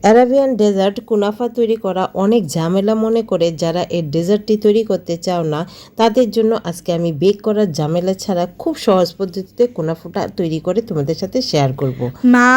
Arabian dessert কুনাফা তৈরি করা অনেক ঝামেলা মনে করে যারা এই ডেজার্টটি তৈরি করতে চাও না, তাদের জন্য আজকে আমি বেক করার ঝামেলা ছাড়া খুব সহজ পদ্ধতিতে কুনাফাটা তৈরি করে তোমাদের সাথে শেয়ার করব। মা,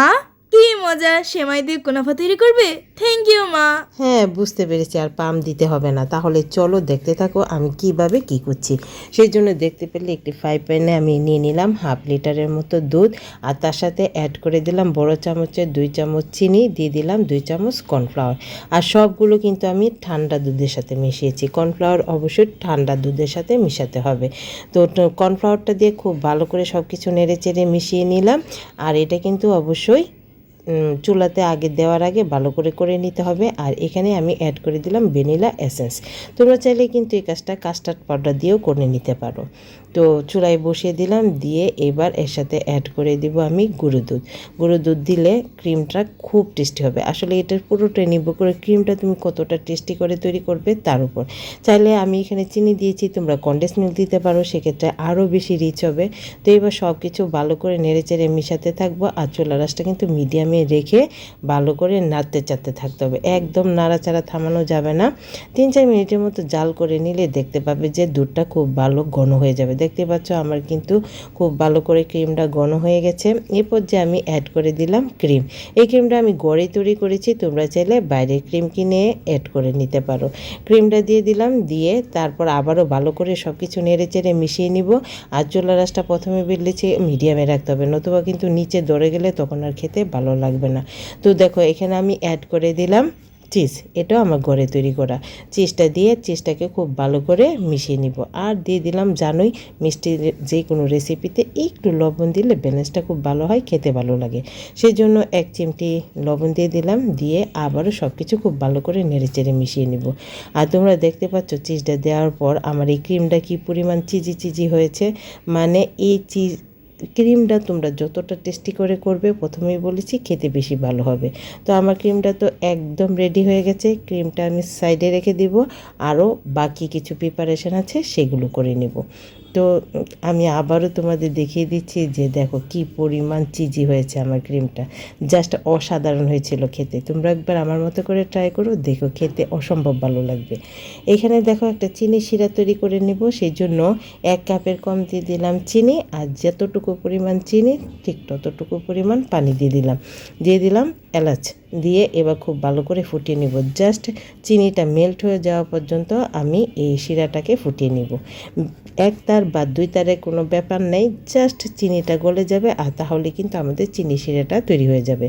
কি মজা! সেমাই দিয়ে কুনাফা তৈরি করবে? থ্যাংক ইউ মা। হ্যাঁ, বুঝতে পেরেছি, আর পাম দিতে হবে না। তাহলে চলো দেখতে থাকো আমি কিভাবে কি করছি। সেই জন্য দেখতে পেলে একটি ফ্রাই প্যানে আমি নিয়ে নিলাম 1/2 লিটারের মতো দুধ, আর তার সাথে অ্যাড করে দিলাম বড় চামচের 2 চামচ চিনি, দিয়ে দিলাম 2 চামচ কর্নফ্লাওয়ার। আর সবগুলো কিন্তু আমি ঠান্ডা দুধের সাথে মিশিয়েছি। কর্নফ্লাওয়ার অবশ্যই ঠান্ডা দুধের সাথে মিশাতে হবে। তো কর্নফ্লাওয়ারটা দিয়ে খুব ভালো করে সব কিছু নেড়ে চেড়ে মিশিয়ে নিলাম। আর এটা কিন্তু অবশ্যই চুলাতে আগে দেওয়ার আগে ভালো করে নিতে হবে। আর এখানে আমি অ্যাড করে দিলাম ভ্যানিলা এসেন্স। তোমরা চাইলে কিন্তু এই কাজটা কাস্টার্ড পাউডার দিয়েও করে নিতে পারো। তো চুলায় বসিয়ে দিলাম, দিয়ে এবার এর সাথে অ্যাড করে দিব আমি গুঁড়ো দুধ। গুঁড়ো দুধ দিলে ক্রিমটা খুব টেস্টি হবে। আসলে এটার পুরোটাই নির্ভর করে ক্রিমটা তুমি কতটা টেস্টি করে তৈরি করবে তার উপর। চাইলে আমি এখানে চিনি দিয়েছি, তোমরা কনডেন্স মিল্ক দিতে পারো, সেক্ষেত্রে আরও বেশি রিচ হবে। তো এবার সব কিছু ভালো করে নেড়ে চেড়ে মিশাতে থাকবো। আর চুলা রাসটা কিন্তু মিডিয়ামে রেখে ভালো করে নাড়তে চাড়তে থাকতে হবে, একদম নাড়াচাড়া থামানো যাবে না। 3-4 মিনিটের মতো জাল করে নিলে দেখতে পাবে যে দুধটা খুব ভালো ঘন হয়ে যাবে। দেখতে পাচ্ছ আমার কিন্তু খুব ভালো করে ক্রিমটা ঘন হয়ে গেছে। এরপর যে আমি অ্যাড করে দিলাম ক্রিম। এই ক্রিমটা আমি ঘরেই তৈরি করেছি, তোমরা চাইলে বাইরের ক্রিম কিনে অ্যাড করে নিতে পারো। ক্রিমটা দিয়ে দিলাম, দিয়ে তারপর আবারও ভালো করে সব কিছু নেড়ে চেড়ে মিশিয়ে নিব। আর চুলা রাসটা প্রথমে বেলেছি মিডিয়ামে রাখতে হবে, নতুবা কিন্তু নিচে ধরে গেলে তখন আর খেতে ভালো লাগবে না। তো দেখো এখানে আমি অ্যাড করে দিলাম চিজ। এটাও আমার ঘরে তৈরি করা। চিজটা দিয়ে চিজটাকে খুব ভালো করে মিশিয়ে নিব। আর দিয়ে দিলাম, জানোই মিষ্টি যে কোনো রেসিপিতে একটু লবণ দিলে ব্যালেন্সটা খুব ভালো হয়, খেতে ভালো লাগে। সেই জন্য 1 চিমটি লবণ দিয়ে দিলাম, দিয়ে আবারও সব কিছু খুব ভালো করে নেড়ে চেড়ে মিশিয়ে নিব। আর তোমরা দেখতে পাচ্ছ চিজটা দেওয়ার পর আমার এই ক্রিমটা কী পরিমাণ চিজি হয়েছে। মানে এই ক্রিমটা তোমরা যতটা টেস্টি করে করবে, প্রথমেই বলেছি, খেতে বেশি ভালো হবে। তো আমার ক্রিমটা তো একদম রেডি হয়ে গেছে। ক্রিমটা আমি সাইডে রেখে দিব, আরও বাকি কিছু প্রিপারেশন আছে সেগুলো করে নেব। তো আমি আবারও তোমাদের দেখিয়ে দিচ্ছি যে দেখো কি পরিমাণ চিজি হয়েছে আমার ক্রিমটা। জাস্ট অসাধারণ হয়েছিল খেতে। তোমরা একবার আমার মতো করে ট্রাই করো, দেখো খেতে অসম্ভব ভালো লাগবে। এখানে দেখো একটা চিনি শিরা তৈরি করে নেব। সেই জন্য 1 কাপের কম দিয়ে দিলাম চিনি, আর যতটুকু পরিমাণ চিনি ঠিক ততটুকু পরিমাণ পানি দিয়ে দিলাম এলাচ দিয়ে এবার খুব ভালো করে ফুটিয়ে নিব। জাস্ট চিনিটা মেল্ট হয়ে যাওয়া পর্যন্ত আমি এই শিরাটাকে ফুটিয়ে নিব। 1 তার বা 2 তারের কোনো ব্যাপার নেই, জাস্ট চিনিটা গলে যাবে, আর তাহলে কিন্তু আমাদের চিনি শিরাটা তৈরি হয়ে যাবে।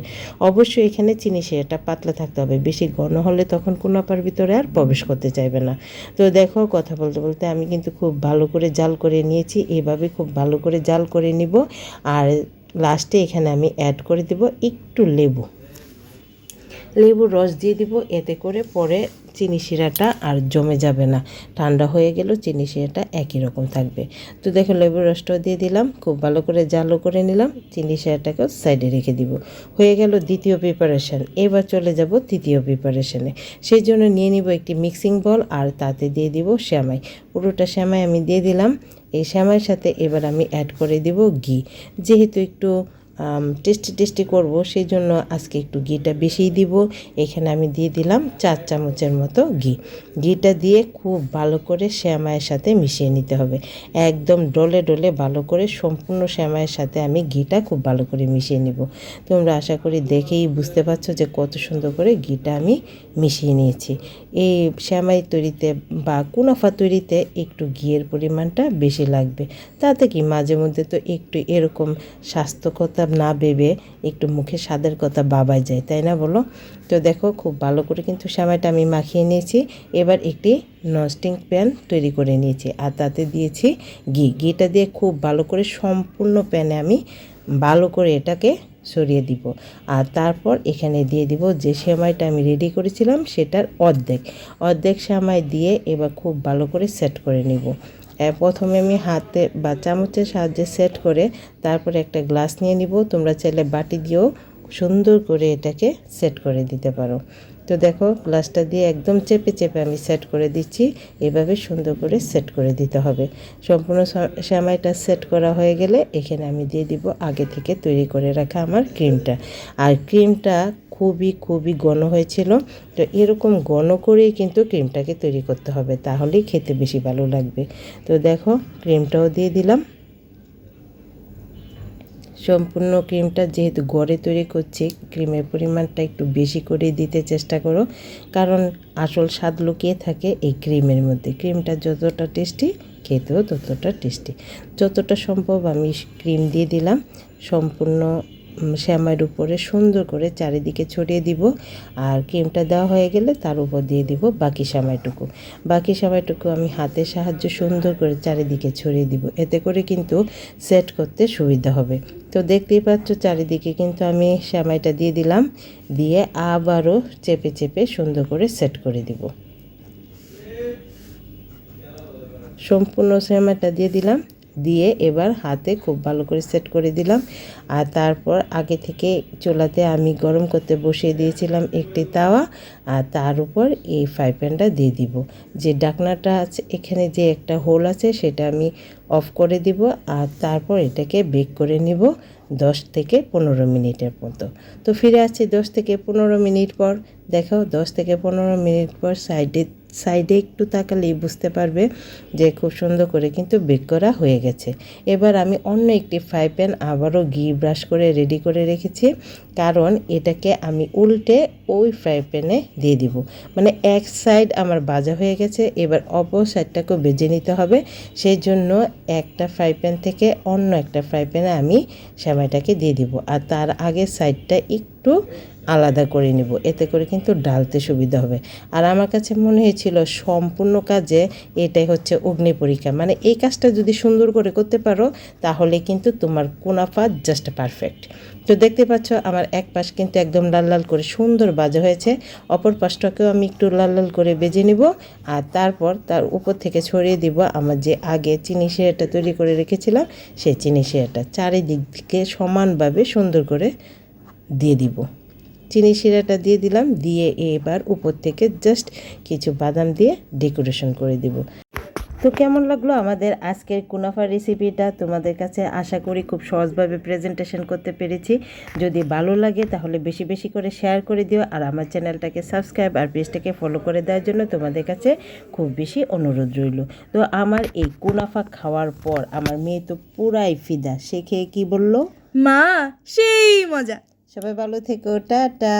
অবশ্যই এখানে চিনি শিরাটা পাতলা থাকতে হবে, বেশি ঘন হলে তখন কুনাফার ভিতরে আর প্রবেশ করতে চাইবে না। তো দেখো কথা বলতে বলতে আমি কিন্তু খুব ভালো করে জাল করে নিয়েছি। এভাবে খুব ভালো করে জাল করে নিব। আর লাস্টে এখানে আমি অ্যাড করে দেব একটু লেবুর রস দিয়ে দিব, এতে করে পরে চিনি শিরাটা আর জমে যাবে না। ঠান্ডা হয়ে গেলেও চিনি শিরাটা একই রকম থাকবে। তো দেখো লেবুর রসটাও দিয়ে দিলাম, খুব ভালো করে জালও করে নিলাম। চিনি শিরাটাকেও সাইডে রেখে দিব। হয়ে গেল দ্বিতীয় প্রিপারেশান। এবার চলে যাব তৃতীয় প্রিপারেশানে। সেই জন্য নিয়ে নিব একটি মিক্সিং বল, আর তাতে দিয়ে দিব সেমাই। পুরোটা সেমাই আমি দিয়ে দিলাম। এই সেমাইয়ের সাথে এবার আমি অ্যাড করে দিব ঘি। যেহেতু একটু টেস্টি করব, সেই জন্য আজকে একটু ঘিটা বেশিই দিব। এখানে আমি দিয়ে দিলাম 4 চামচের মতো ঘিটা দিয়ে খুব ভালো করে সেমাইয়ের সাথে মিশিয়ে নিতে হবে। একদম ডলে ভালো করে সম্পূর্ণ সেমাইয়ের সাথে আমি ঘিটা খুব ভালো করে মিশিয়ে নিব। তোমরা আশা করি দেখেই বুঝতে পারছো যে কত সুন্দর করে ঘিটা আমি মিশিয়ে নিয়েছি। এই সেমাই তৈরিতে বা কুনাফা তৈরিতে একটু ঘিয়ের পরিমাণটা বেশি লাগবে। তাতে কি মাঝে মধ্যে তো একটু এরকম স্বাস্থ্যকর না ভেবে একটু মুখে স্বাদের কথা ভাবাই যায়, তাই না বলো? তো দেখো খুব ভালো করে কিন্তু সেমাইটা আমি মাখিয়ে নিয়েছি। এবার একটি ননস্টিক প্যান তৈরি করে নিয়েছি, আর তাতে দিয়েছি ঘিটা দিয়ে খুব ভালো করে সম্পূর্ণ প্যানে আমি ভালো করে এটাকে সরিয়ে দিব। আর তারপর এখানে দিয়ে দিব যে সেমাইটা আমি রেডি করেছিলাম সেটার অর্ধেক সেমাই দিয়ে এবার খুব ভালো করে সেট করে নিব। প্রথমে আমি হাতে বা চামচের সাহায্যে সেট করে তারপরে একটা গ্লাস নিয়ে নিব। তোমরা চাইলে বাটি দিয়েও সুন্দর করে এটাকে সেট করে দিতে পারো। তো দেখো গ্লাসটা দিয়ে একদম চেপে চেপে আমি সেট করে দিচ্ছি। এভাবে সুন্দর করে সেট করে দিতে হবে। সম্পূর্ণ সেমাইটা সেট করা হয়ে গেলে এখানে আমি দিয়ে দিব আগে থেকে তৈরি করে রাখা আমার ক্রিমটা। আর ক্রিমটা খুবই ঘন হয়েছিল। তো এরকম ঘন করেই কিন্তু ক্রিমটাকে তৈরি করতে হবে, তাহলেই খেতে বেশি ভালো লাগবে। তো দেখো ক্রিমটাও দিয়ে দিলাম। সম্পূর্ণ ক্রিমটা যেহেতু ঘরে তৈরি করছি, ক্রিমের পরিমাণটা একটু বেশি করে দিতে চেষ্টা করো, কারণ আসল স্বাদ লুকিয়ে থাকে এই ক্রিমের মধ্যে। ক্রিমটা যতটা টেস্টি, খেতেও ততটা টেস্টি। যতটা সম্ভব আমি ক্রিম দিয়ে দিলাম। সম্পূর্ণ শ্যামাইয়ের উপরে সুন্দর করে চারিদিকে ছড়িয়ে দিব। আর ক্রিমটা দেওয়া হয়ে গেলে তার উপর দিয়ে দিব বাকি সেমাইটুকু আমি হাতের সাহায্যে সুন্দর করে চারিদিকে ছড়িয়ে দিব। এতে করে কিন্তু সেট করতে সুবিধা হবে। তো দেখতেই পাচ্ছ চারিদিকে কিন্তু আমি সেমাইটা দিয়ে দিলাম, দিয়ে আবারও চেপে চেপে সুন্দর করে সেট করে দিব। সম্পূর্ণ সেমাইটা দিয়ে দিলাম, দিয়ে এবার হাতে খুব ভালো করে সেট করে দিলাম। আর তারপর আগে থেকে চুলাতে আমি গরম করতে বসিয়ে দিয়েছিলাম একটি তাওয়া, আর তার উপর এই ফ্রাই প্যানটা দিয়ে দিব। যে ঢাকনাটা আছে এখানে যে একটা হোল আছে সেটা আমি অফ করে দিব। আর তারপর এটাকে বেক করে নিব 10 থেকে 15 মিনিটের মতো। তো ফিরে আসছি 10 থেকে 15 মিনিট পর। দেখো 10 থেকে 15 মিনিট পর সাইডে একটু তাকালেই বুঝতে পারবে যে খুব সুন্দর করে কিন্তু বেক করা হয়ে গেছে। এবার আমি অন্য একটি ফ্রাই প্যান আবারও ঘি ব্রাশ করে রেডি করে রেখেছি, কারণ এটাকে আমি উল্টে ওই ফ্রাই প্যানে দিয়ে দিব। মানে এক সাইড আমার ভাজা হয়ে গেছে, এবার অপর সাইডটাকেও ভেজে নিতে হবে। সেই জন্য একটা ফ্রাই প্যান থেকে অন্য একটা ফ্রাই প্যানে আমি সেমাইটাকে দিয়ে দিব, আর তার আগের সাইডটা একটু আলাদা করে নেব। এতে করে কিন্তু ডালতে সুবিধা হবে। আর আমার কাছে মনে হয়েছিল সম্পূর্ণ কাজে এটাই হচ্ছে অগ্নি পরীক্ষা। মানে এই কাজটা যদি সুন্দর করে করতে পারো তাহলে কিন্তু তোমার কুনাফা জাস্ট পারফেক্ট। তো দেখতে পাচ্ছ আমার এক পাশ কিন্তু একদম লাল লাল করে সুন্দর ভাজা হয়েছে, অপর পাশটাকেও আমি একটু লাল লাল করে ভেজে নিব। আর তারপর তার উপর থেকে ছড়িয়ে দিব আমার যে আগে চিনি শিরাটা তৈরি করে রেখেছিলাম সেই চিনি শিরাটা চারিদিক থেকে সমানভাবে সুন্দর করে দিয়ে দিব। চিনি শিরাটা দিয়ে দিলাম, দিয়ে এবার উপর থেকে জাস্ট কিছু বাদাম দিয়ে ডেকোরেশন করে দিব। তো কেমন লাগলো আমাদের আজকের কুনাফা রেসিপিটা তোমাদের কাছে? আশা করি খুব সহজভাবে প্রেজেন্টেশন করতে পেরেছি। যদি ভালো লাগে তাহলে বেশি বেশি করে শেয়ার করে দিও, আর আমার চ্যানেলটাকে সাবস্ক্রাইব আর পেজটাকে ফলো করে দেওয়ার জন্য তোমাদের কাছে খুব বেশি অনুরোধ রইল। তো আমার এই কুনাফা খাওয়ার পর আমার মেয়ে তো পুরাই ফিদা। সে খেয়ে কী বললো, মা সেই মজা। সবাই ভালো থেকো, টাটা।